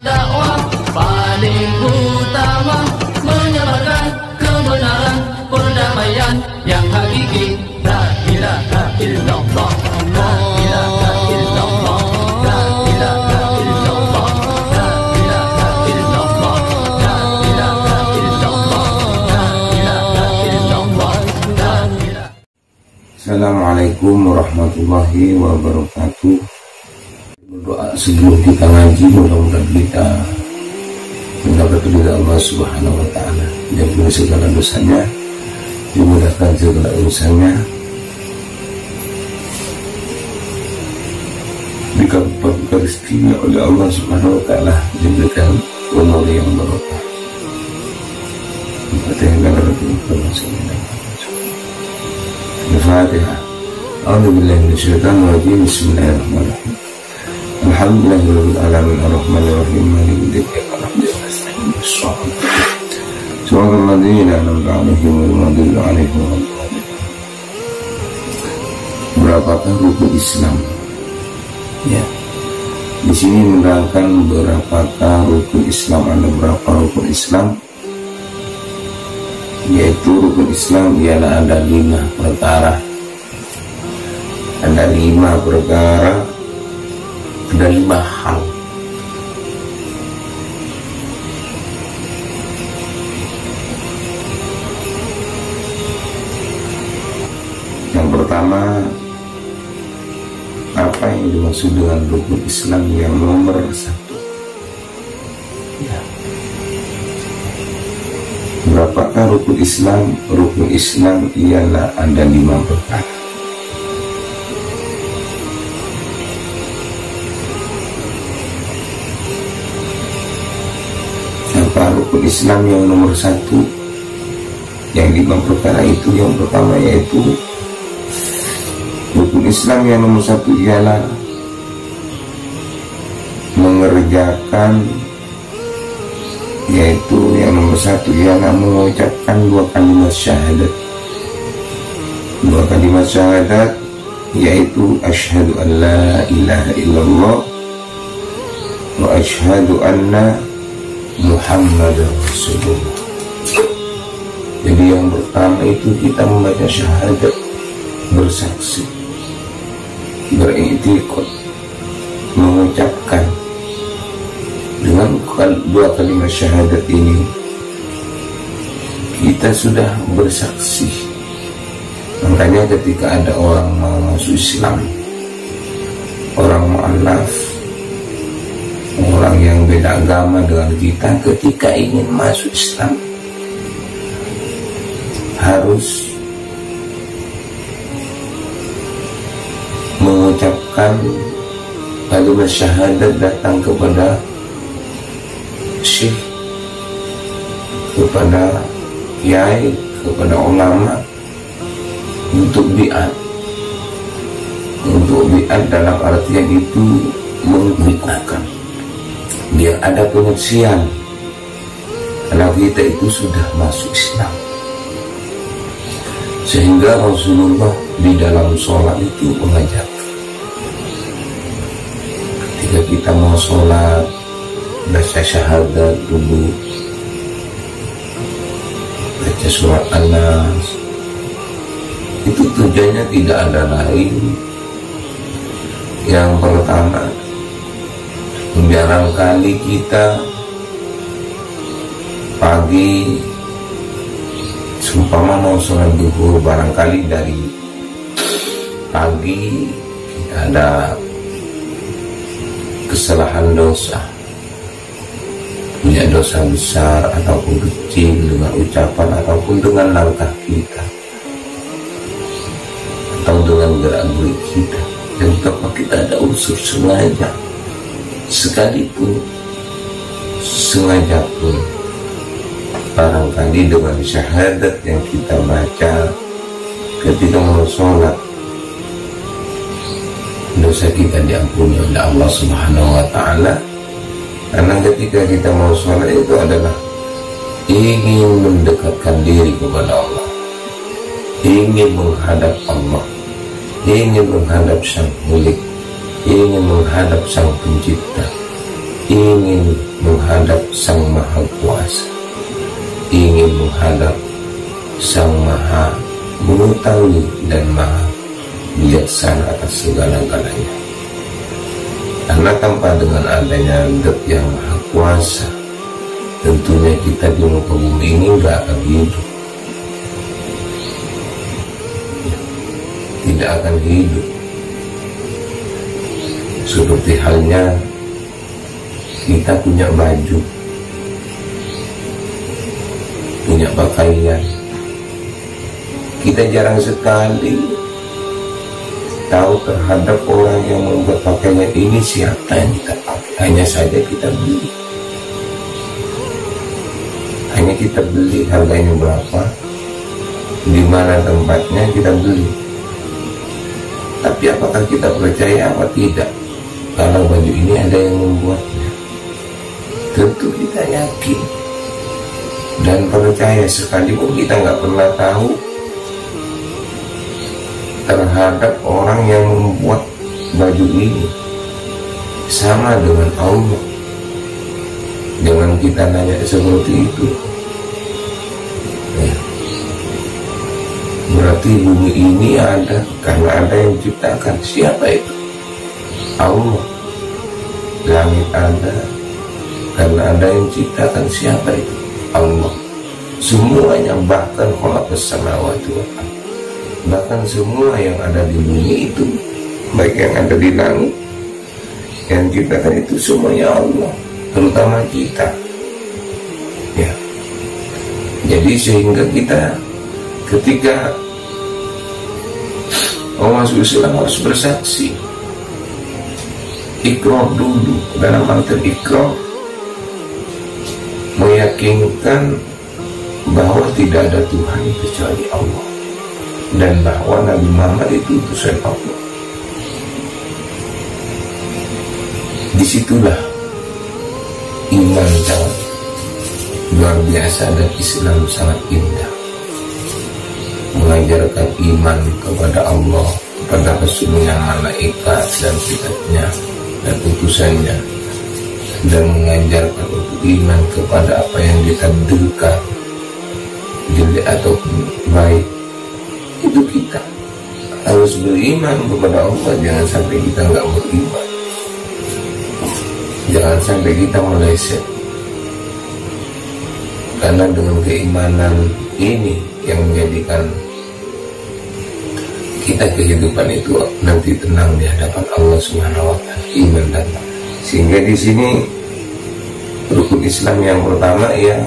Dakwah paling utama menyebarkan kebenaran, perdamaian yang hakiki. La ilaha illallah, la ilaha illallah, la ilaha illallah, la ilaha illallah, la ilaha illallah, la ilaha illallah, la ilaha. Assalamualaikum warahmatullahi wabarakatuh. Berdoa sebelum kita ngaji, mudah-mudahan kita mendapat ridha Allah Subhanahu wa Ta'ala, diampuni segala dosanya, dimudahkan segala urusannya, dikabulkan rezekinya oleh Allah Subhanahu wa Ta'ala, diberikan umur yang barokah. Al-Fatihah. A'udzubillahi minasyaitonir rajim. Bismillahirrahmanirrahim. Alhamdulillahirabbil alamin arrahmanir rahim maliki yaumiddin Shiratal ladzina an'amta 'alaihim ghairil maghdubi 'alaihim waladdallin. Berapakah rukun Islam? Ya. Di sini menerangkan berapakah rukun Islam, ada berapa rukun Islam? Yaitu rukun Islam ialah ada 5 perkara. Ada 5 perkara, ada 5 hal. Yang pertama, apa yang dimaksud dengan rukun Islam yang nomor 1? Ya. Berapakah rukun Islam? Rukun Islam ialah ada 5 perkara. Apa rukun Islam yang nomor 1? Yang 5 perkara itu, yang pertama yaitu rukun Islam yang nomor 1 ialah mengerjakan, yaitu yang nomor 1 ialah mengucapkan 2 kalimat syahadat. 2 kalimat syahadat yaitu asyhadu an la ilaha illallah wa asyhadu anna Muhammadar Rasulullah. Jadi yang pertama itu kita membaca syahadat, bersaksi, beriktikad, mengucapkan. Dengan 2 kalimat syahadat ini kita sudah bersaksi. Makanya ketika ada orang mau masuk Islam, orang mu'alaf, orang yang beda agama dengan kita, ketika ingin masuk Islam harus mengucapkan kalimat syahadat, datang kepada syekh, kepada kiai, kepada ulama untuk biat. Untuk biat dalam artian itu mengukuhkan, biar ada penyaksian kalau kita itu sudah masuk Islam. Sehingga Rasulullah di dalam sholat itu mengajar, ketika kita mau sholat, baca syahadat dulu, baca surat An-Nas. Itu tujuannya tidak ada lain. Yang pertama, barangkali kita pagi seumpama mau sholat duhur, barangkali dari pagi ada kesalahan dosa, punya dosa besar ataupun kecil dengan ucapan ataupun dengan langkah kita atau dengan gerak-gerik kita, dan kalau kita ada unsur sengaja, sekalipun sengaja pun, barangkali dengan syahadat yang kita baca ketika mau sholat, dosa kita diampuni oleh Allah Subhanahu wa Ta'ala. Karena ketika kita mau sholat itu adalah ingin mendekatkan diri kepada Allah, ingin menghadap Allah, ingin menghadap Sang Milik, ingin menghadap Sang Pencipta. ingin menghadap Sang Maha Kuasa, ingin menghadap Sang Maha mengetahui dan Maha bijaksana atas segala-galanya. Karena tanpa dengan adanya zat yang Maha Kuasa, tentunya kita di muka bumi ini nggak akan hidup, tidak akan hidup. Seperti halnya kita punya baju, punya pakaian, kita jarang sekali tahu terhadap orang yang membuat pakaian ini siapa yang kita pakai. Hanya saja kita beli, hanya kita beli, harganya berapa, di mana tempatnya kita beli. Tapi apakah kita percaya apa tidak kalau baju ini ada yang membuatnya? Tentu kita yakin dan percaya, sekalipun kita nggak pernah tahu terhadap orang yang membuat baju ini. Sama dengan Allah, jangan kita nanya seperti itu ya. Berarti bumi ini ada karena ada yang menciptakan. Siapa itu? Allah. Langit ada karena ada yang menciptakan. Siapa itu? Allah. Semuanya, bahkan khalaqas samawati wal ardh, bahkan semua yang ada di bumi itu, baik yang ada di langit, yang ciptakan itu semuanya Allah, terutama kita ya. Jadi sehingga kita ketika orang masuk Islam harus bersaksi, ikrar dulu. Dalam arti ikrar, meyakinkan bahwa tidak ada Tuhan kecuali Allah, dan bahwa Nabi Muhammad itu utusan Allah. Disitulah iman sangat luar biasa dan Islam sangat indah, mengajarkan iman kepada Allah, kepada Rasulnya, malaikat dan kitabnya dan utusannya, dan mengajarkan untuk iman kepada apa yang ditakdirkan, jelek ataupun baik. Itu kita harus beriman kepada Allah. Jangan sampai kita nggak beriman, jangan sampai kita meleset. Karena dengan keimanan ini yang menjadikan kita kehidupan itu nanti tenang di hadapan Allah Subhanahu wa Ta'ala. Iman dan sehingga di sini rukun Islam yang pertama ya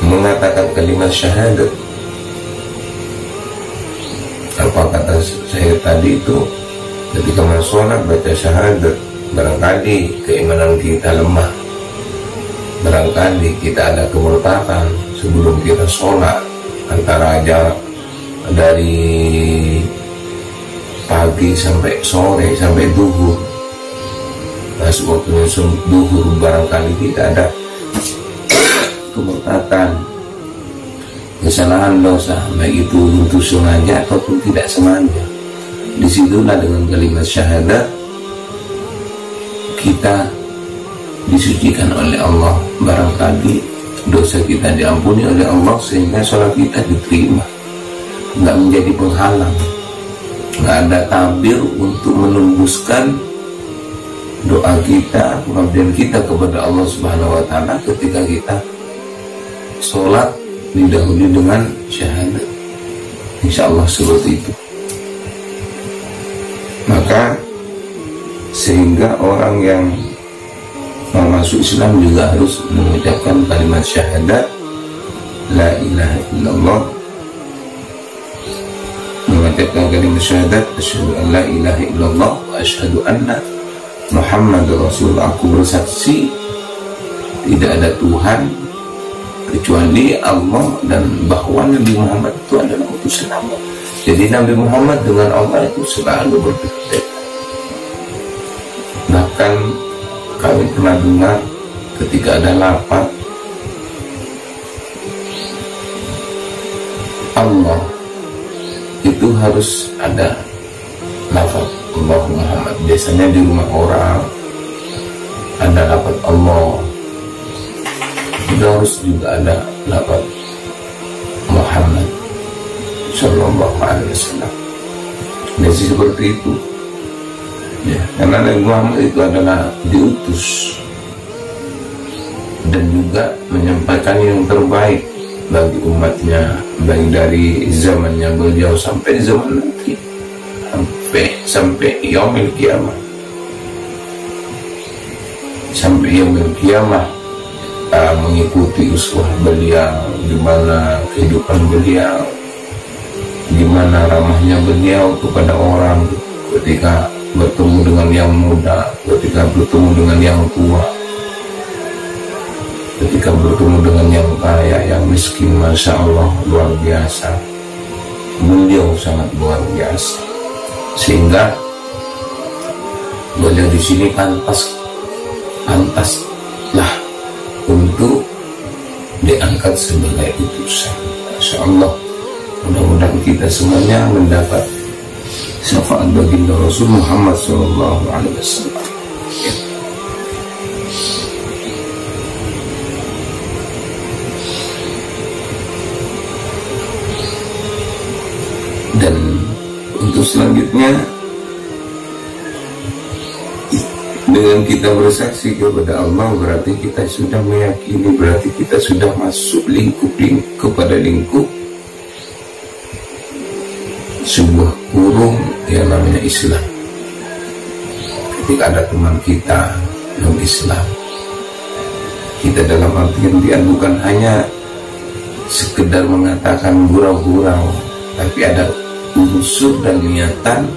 mengatakan kalimat syahadat. Apa kata saya tadi itu, ketika sholat baca syahadat, barangkali keimanan kita lemah, barangkali kita ada kemurtadan sebelum kita sholat, antara jarak dari pagi sampai sore sampai duhur. Nah, waktunya duhur barangkali kita ada kemurtadan, kesalahan dosa, baik itu untuk sengaja ataupun tidak sengaja. Disitulah dengan kalimat syahadat kita disucikan oleh Allah. Barangkali dosa kita diampuni oleh Allah sehingga sholat kita diterima, nggak menjadi penghalang, nggak ada tabir untuk menembuskan doa kita, pengabdian kita kepada Allah Subhanahu wa Ta'ala ketika kita sholat didahului dengan syahadat. Insya Allah seperti itu. Maka sehingga orang yang mau masuk Islam juga harus mengucapkan kalimat syahadat la ilaha illallah, mengucapkan kalimat syahadat asyhadu an la ilaha illallah wa asyhadu anna Muhammadur Rasulullah. Aku bersaksi tidak ada Tuhan kecuali Allah dan bahwa Nabi Muhammad itu adalah utusan Allah. Jadi Nabi Muhammad dengan Allah itu selalu berbeda. Bahkan kami pernah dengar ketika ada lafaz Allah itu harus ada lafaz Allah Muhammad. Biasanya di rumah orang ada lafaz Allah, kita harus juga ada lafaz Muhammad Sallallahu Alaihi Wasallam. Dan seperti itu, ya, karena Nabi Muhammad itu adalah diutus dan juga menyampaikan yang terbaik bagi umatnya, baik dari zamannya beliau sampai zaman nanti, sampai yaumil kiamah, sampai yaumil kiamah. Mengikuti uswah beliau, gimana kehidupan beliau, gimana ramahnya beliau kepada orang ketika bertemu dengan yang muda, ketika bertemu dengan yang tua, ketika bertemu dengan yang kaya, yang miskin. Masya Allah, luar biasa. Beliau sangat luar biasa, sehingga beliau di sini pantaslah untuk diangkat sebagai utusan. Masya Allah, mudah-mudahan kita semuanya mendapat syafaat baginda Rasul Muhammad Sallallahu Alaihi Wasallam. Dan untuk selanjutnya, dengan kita bersaksi kepada Allah, berarti kita sudah meyakini, berarti kita sudah masuk lingkup kepada lingkup sebuah kurung yang namanya Islam. Ketika ada teman kita non Islam, kita dalam artian dia bukan hanya sekedar mengatakan gurau-gurau, tapi ada unsur dan niatan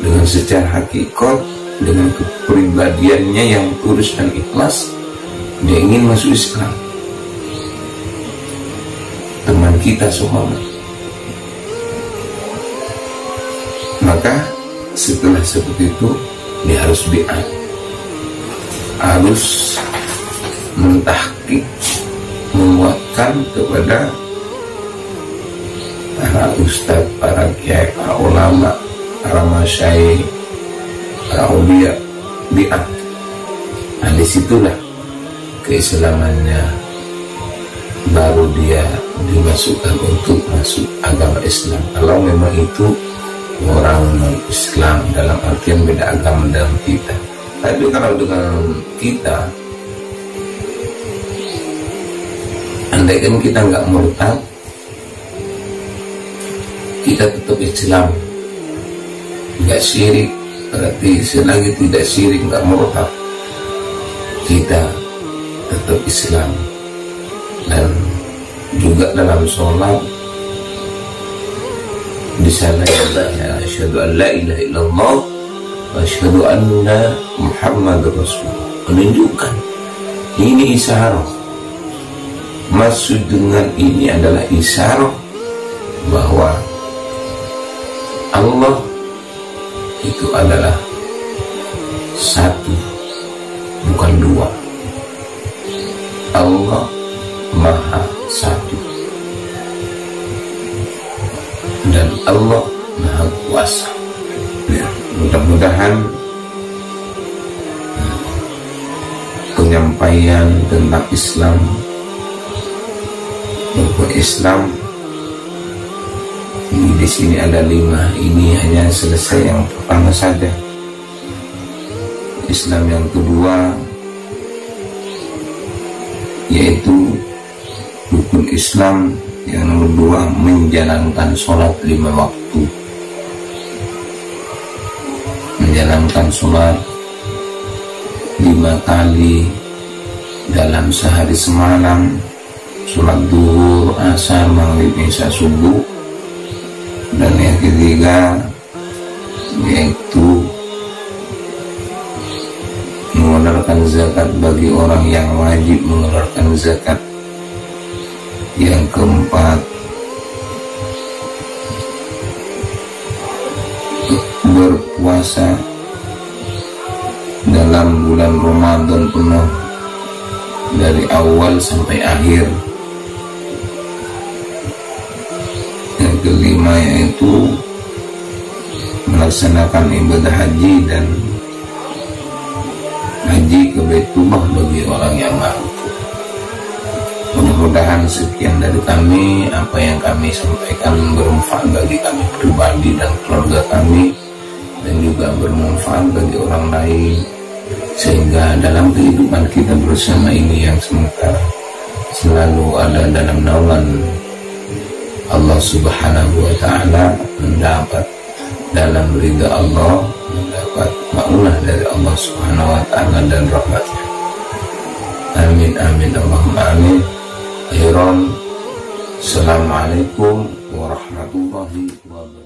dengan secara hakikat, dengan kepribadiannya yang tulus dan ikhlas, dia ingin masuk Islam. Teman kita semua. Maka setelah seperti itu, dia harus harus mentahqiq, menguatkan kepada para ustadz, para kiai, para ulama, para masyayikh, para aulia, bi'at. Nah, disitulah keislamannya baru dia dimasukkan untuk masuk agama Islam. Kalau memang itu orang non-Islam, dalam artian beda agama dengan kita. Tapi kalau dengan kita, andaikan kita nggak murtad, kita tetap Islam, nggak syirik. Berarti selagi tidak syirik, nggak murtad, kita tetap Islam. Dan juga dalam sholat, di sana ya asyhadu an la ilaha illallah wa asyhadu anna Muhammadar Rasulullah, menunjukkan ini isyarah. Maksud dengan ini adalah isyarah bahwa Allah itu adalah satu, bukan dua. Allah Maha Satu, dan Allah Maha Kuasa. Ya, mudah-mudahan penyampaian tentang Islam, bahwa Islam di sini ada 5, ini hanya selesai yang pertama saja. Islam yang kedua yaitu rukun Islam yang nomor 2, menjalankan sholat 5 waktu. Menjalankan sholat 5 kali dalam sehari semalam, sholat duhur, asar, maghrib, isya, subuh. Dan yang ketiga yaitu mengeluarkan zakat bagi orang yang wajib mengeluarkan zakat. Yang keempat, berpuasa dalam bulan Ramadan penuh dari awal sampai akhir. Yang kelima yaitu melaksanakan ibadah haji dan haji ke Baitullah bagi orang yang mampu. Mudah-mudahan sekian dari kami, apa yang kami sampaikan bermanfaat bagi kami pribadi dan keluarga kami, dan juga bermanfaat bagi orang lain, sehingga dalam kehidupan kita bersama ini yang sementara selalu ada dalam naungan Allah Subhanahu wa Ta'ala, mendapat dalam ridha Allah, mendapat maunah dari Allah Subhanahu wa Ta'ala dan rahmatnya. Amin amin Allahumma amin. Assalamualaikum warahmatullahi wabarakatuh.